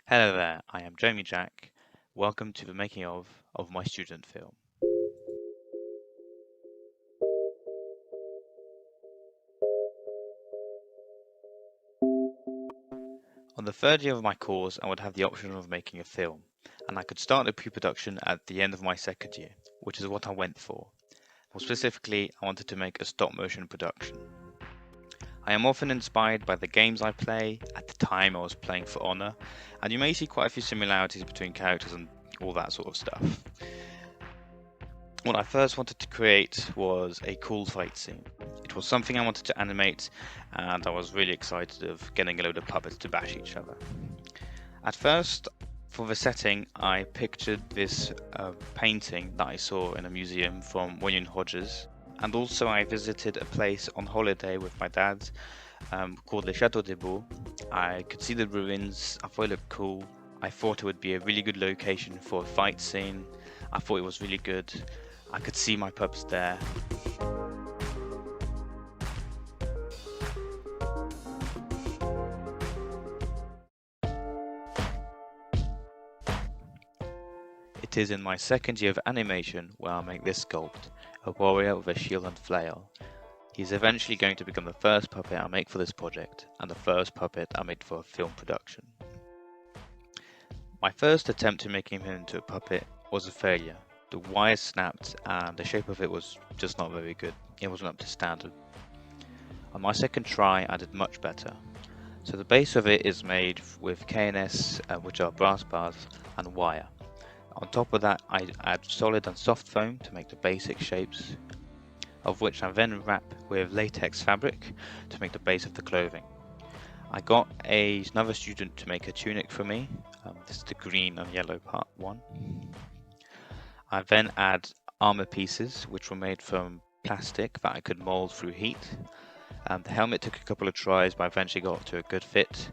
Hello there, I am Jamie Jack. Welcome to the making of my student film. On the third year of my course, I would have the option of making a film, and I could start the pre-production at the end of my second year, which is what I went for. More specifically, I wanted to make a stop-motion production. I am often inspired by the games I play. At the time, I was playing For Honor, and you may see quite a few similarities between characters and all that sort of stuff. What I first wanted to create was a cool fight scene. It was something I wanted to animate, and I was really excited of getting a load of puppets to bash each other. At first, for the setting, I pictured this painting that I saw in a museum from William Hodges, and also I visited a place on holiday with my dad called Le Château des Beaux. I could see the ruins, I thought it looked cool. I thought it would be a really good location for a fight scene. I thought it was really good. I could see my pups there. It is in my second year of animation where I make this sculpt, a warrior with a shield and flail. He is eventually going to become the first puppet I make for this project, and the first puppet I made for a film production. My first attempt to making him into a puppet was a failure. The wires snapped and the shape of it was just not very good. It wasn't up to standard. On my second try, I did much better. So the base of it is made with KNS, which are brass bars, and wire. On top of that, I add solid and soft foam to make the basic shapes, of which I then wrap with latex fabric to make the base of the clothing. I got another student to make a tunic for me. This is the green and yellow part one. I then add armor pieces, which were made from plastic that I could mold through heat. The helmet took a couple of tries, but I eventually got to a good fit.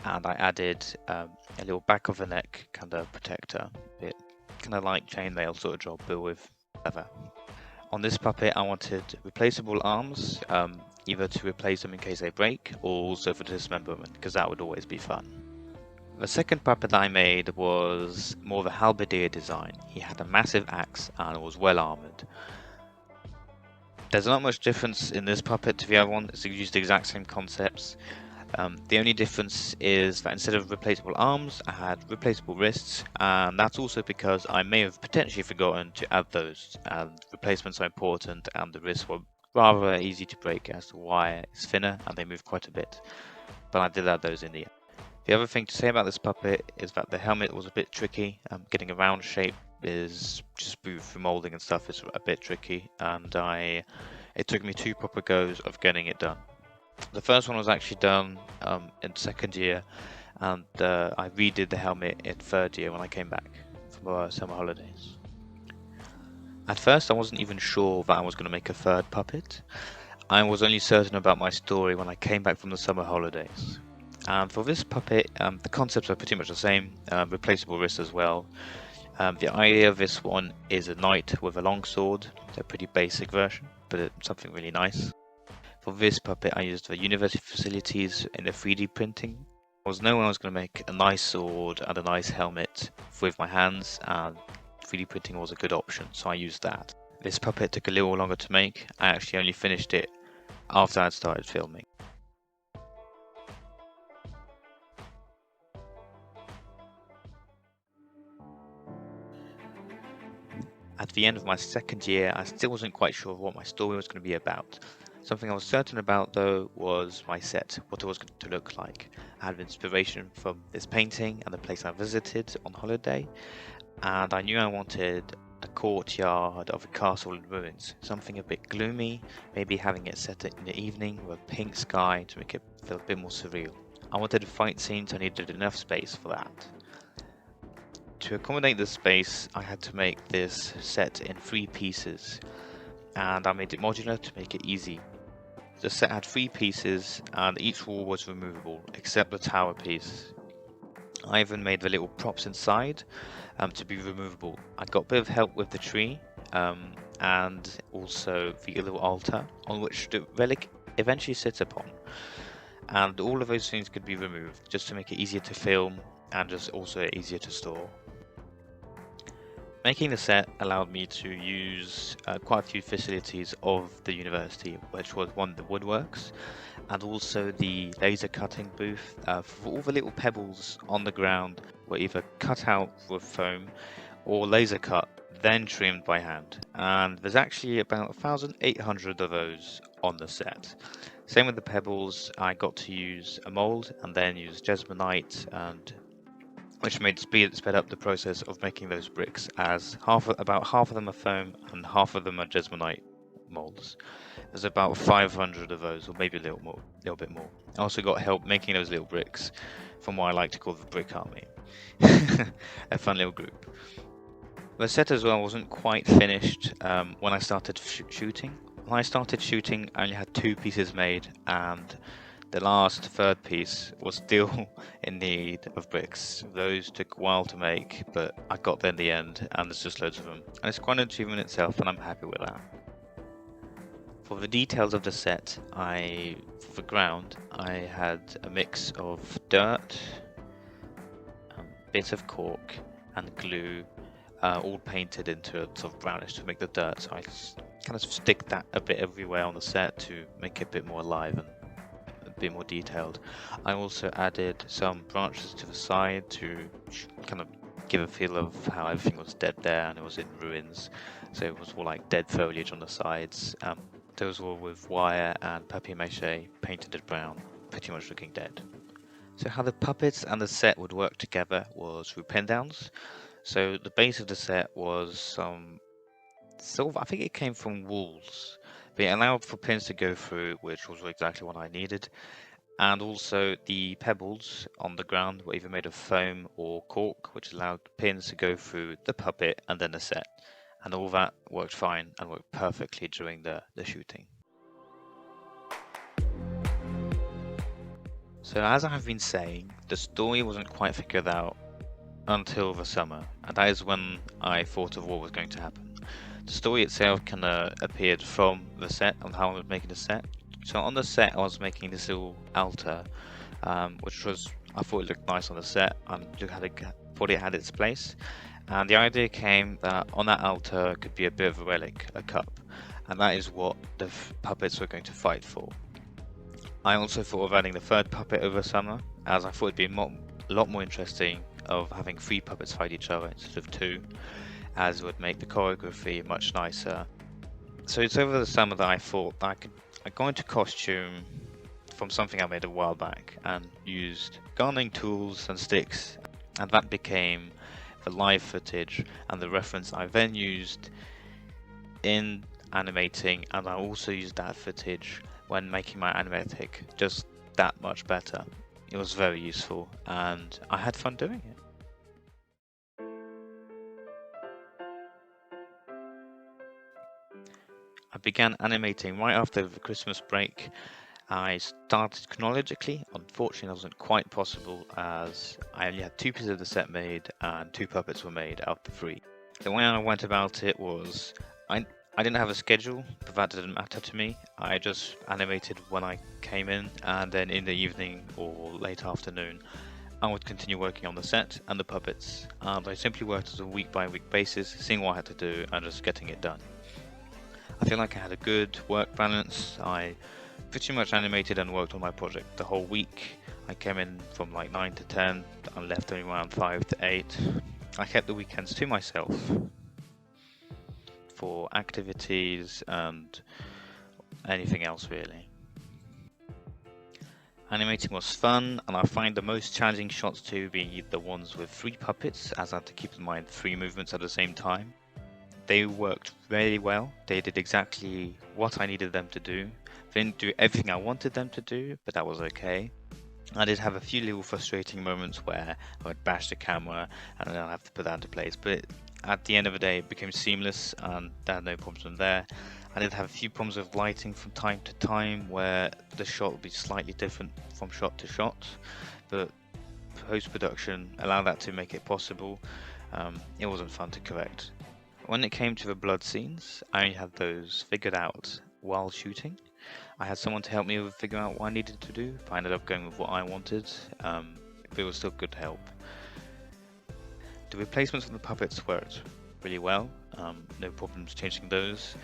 And I added a little back of the neck kind of protector, bit kind of like chainmail sort of job, but with leather. On this puppet, I wanted replaceable arms, either to replace them in case they break, or also for dismemberment, because that would always be fun. The second puppet I made was more of a halberdier design. He had a massive axe and was well armored. There's not much difference in this puppet to the other one, it's used the exact same concepts. The only difference is that instead of replaceable arms, I had replaceable wrists, and that's also because I may have potentially forgotten to add those, and replacements are important, and the wrists were rather easy to break as the wire is thinner and they move quite a bit, but I did add those in the end. The other thing to say about this puppet is that the helmet was a bit tricky. Getting a round shape is just through molding and stuff is a bit tricky, and it took me 2 proper goes of getting it done. The first one was actually done in second year, and I redid the helmet in third year when I came back from summer holidays. At first I wasn't even sure that I was going to make a third puppet. I was only certain about my story when I came back from the summer holidays. And for this puppet, the concepts are pretty much the same, replaceable wrists as well. The idea of this one is a knight with a long sword. It's a pretty basic version, but it's something really nice. For this puppet, I used the university facilities in the 3D printing. I was knowing I was going to make a nice sword and a nice helmet with my hands, and 3D printing was a good option, so I used that. This puppet took a little longer to make. I actually only finished it after I'd started filming. At the end of my second year, I still wasn't quite sure what my story was going to be about. Something I was certain about, though, was my set, what it was going to look like. I had inspiration from this painting and the place I visited on holiday, and I knew I wanted a courtyard of a castle in ruins, something a bit gloomy, maybe having it set in the evening with a pink sky to make it feel a bit more surreal. I wanted a fight scene, so I needed enough space for that. To accommodate the space, I had to make this set in 3 pieces, and I made it modular to make it easy. The set had 3 pieces, and each wall was removable, except the tower piece. I even made the little props inside to be removable. I got a bit of help with the tree, and also the little altar, on which the relic eventually sits upon. And all of those things could be removed, just to make it easier to film, and just also easier to store. Making the set allowed me to use quite a few facilities of the university, which was one, the woodworks, and also the laser cutting booth. For all the little pebbles on the ground were either cut out with foam or laser cut, then trimmed by hand. And there's actually about 1,800 of those on the set. Same with the pebbles, I got to use a mold and then use Jesmonite, and which made sped up the process of making those bricks, as about half of them are foam and half of them are Jesmonite molds. There's about 500 of those, or maybe a little bit more. I also got help making those little bricks from what I like to call the Brick Army. A fun little group. The set as well wasn't quite finished when I started shooting. When I started shooting, I only had 2 pieces made, and the last third piece was still in need of bricks. Those took a while to make, but I got there in the end, and there's just loads of them. And it's quite an achievement itself, and I'm happy with that. For the details of the set, for the ground, I had a mix of dirt, bits of cork, and glue, all painted into a sort of brownish to make the dirt. So I kind of stick that a bit everywhere on the set to make it a bit more alive and a bit more detailed. I also added some branches to the side to kind of give a feel of how everything was dead there and it was in ruins. So it was all like dead foliage on the sides. Those were with wire and papier-mâché painted it brown, pretty much looking dead. So how the puppets and the set would work together was through pin downs. So the base of the set was some silver, I think it came from walls, but it allowed for pins to go through, which was exactly what I needed. And also the pebbles on the ground were either made of foam or cork, which allowed pins to go through the puppet and then the set. And all that worked fine and worked perfectly during the shooting. So as I have been saying, the story wasn't quite figured out until the summer, and that is when I thought of what was going to happen. The story itself kind of appeared from the set and how I was making the set. So on the set I was making this little altar, which I thought it looked nice on the set and thought it had its place. And the idea came that on that altar could be a bit of a relic, a cup, and that is what the puppets were going to fight for. I also thought of adding the third puppet over summer, as I thought it'd be a lot more interesting of having 3 puppets fight each other instead of 2, as it would make the choreography much nicer. So it's over the summer that I thought that I go into costume from something I made a while back and used gardening tools and sticks, and that became the live footage and the reference I then used in animating, and I also used that footage when making my animatic just that much better. It was very useful and I had fun doing it. I began animating right after the Christmas break. I started chronologically. Unfortunately, that wasn't quite possible as I only had 2 pieces of the set made and 2 puppets were made out of 3. The way I went about it was I didn't have a schedule, but that didn't matter to me. I just animated when I came in, and then in the evening or late afternoon I would continue working on the set and the puppets, and I simply worked as a week-by-week basis, seeing what I had to do and just getting it done. I feel like I had a good work balance. I pretty much animated and worked on my project the whole week. I came in from like 9 to 10 and left only around 5 to 8. I kept the weekends to myself for activities and anything else really. Animating was fun, and I find the most challenging shots to be the ones with 3 puppets, as I had to keep in mind 3 movements at the same time. They worked really well. They did exactly what I needed them to do. They didn't do everything I wanted them to do, but that was okay. I did have a few little frustrating moments where I would bash the camera and then I'd have to put that into place, but at the end of the day it became seamless and there had no problems from there. I did have a few problems with lighting from time to time where the shot would be slightly different from shot to shot, but post-production allowed that to make it possible. It wasn't fun to correct. When it came to the blood scenes, I only had those figured out while shooting. I had someone to help me with figuring out what I needed to do, but I ended up going with what I wanted, but it was still good help. The replacements of the puppets worked really well, no problems changing those.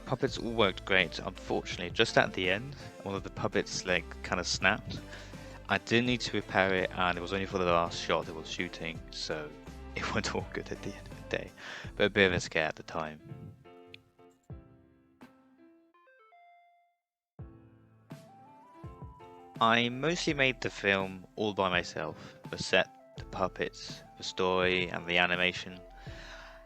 Puppets all worked great. Unfortunately, just at the end, one of the puppets' leg kind of snapped. I did need to repair it, and it was only for the last shot it was shooting, so it went all good at the end of the day, but a bit of a scare at the time. I mostly made the film all by myself, the set, the puppets, the story, and the animation.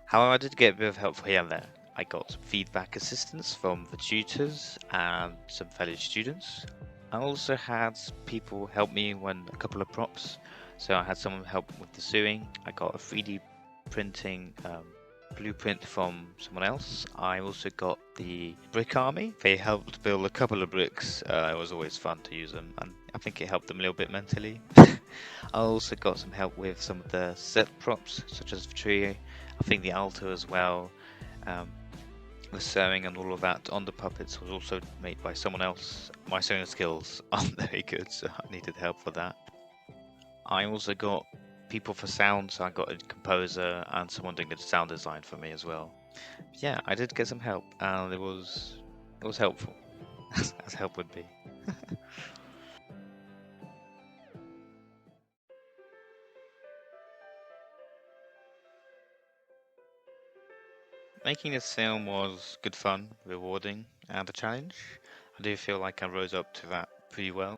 However, I did get a bit of help here and there. I got some feedback assistance from the tutors and some fellow students. I also had people help me when a couple of props. So I had someone help with the sewing. I got a 3D printing blueprint from someone else. I also got the brick army. They helped build a couple of bricks. It was always fun to use them, and I think it helped them a little bit mentally. I also got some help with some of the set props, such as the tree. I think the altar as well. The sewing and all of that on the puppets was also made by someone else. My sewing skills aren't very good, so I needed help for that. I also got people for sound, so I got a composer and someone doing the sound design for me as well. Yeah, I did get some help, and it was helpful, as help would be. Making this film was good fun, rewarding, and a challenge. I do feel like I rose up to that pretty well.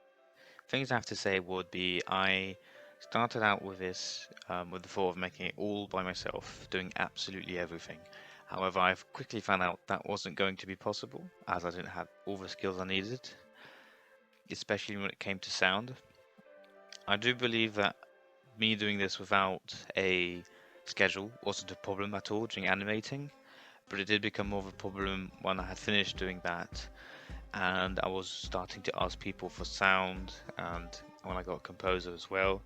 Things I have to say would be I started out with this with the thought of making it all by myself, doing absolutely everything. However, I've quickly found out that wasn't going to be possible, as I didn't have all the skills I needed, especially when it came to sound. I do believe that me doing this without a schedule wasn't a problem at all during animating, but it did become more of a problem when I had finished doing that and I was starting to ask people for sound, and when I got a composer as well.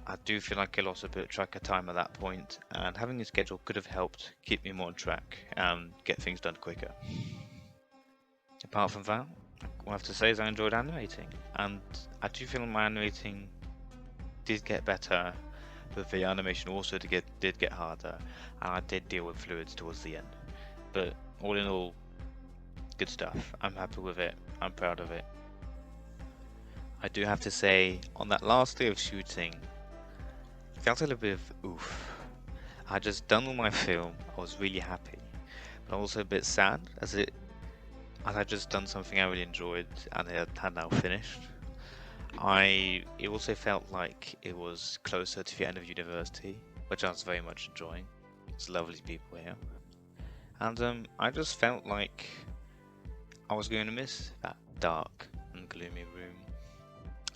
I do feel like I lost a bit of track of time at that point, and having a schedule could have helped keep me more on track and get things done quicker. Apart from that, what I have to say is I enjoyed animating, and I do feel my animating did get better, but the animation also did get harder, and I did deal with fluids towards the end. But all in all, good stuff. I'm happy with it. I'm proud of it. I do have to say, on that last day of shooting, I felt a little bit of oof. I had just done all my film. I was really happy, but also a bit sad as I had just done something I really enjoyed and it had now finished. It also felt like it was closer to the end of university, which I was very much enjoying. It's lovely people here, and I just felt like I was going to miss that dark and gloomy room.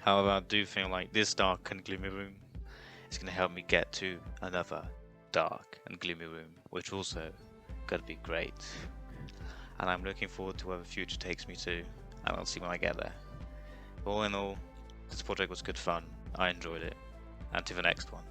However, I do feel like this dark and gloomy room is going to help me get to another dark and gloomy room, which also going to be great. And I'm looking forward to where the future takes me to, and I'll see when I get there. All in all, this project was good fun. I enjoyed it, and to the next one.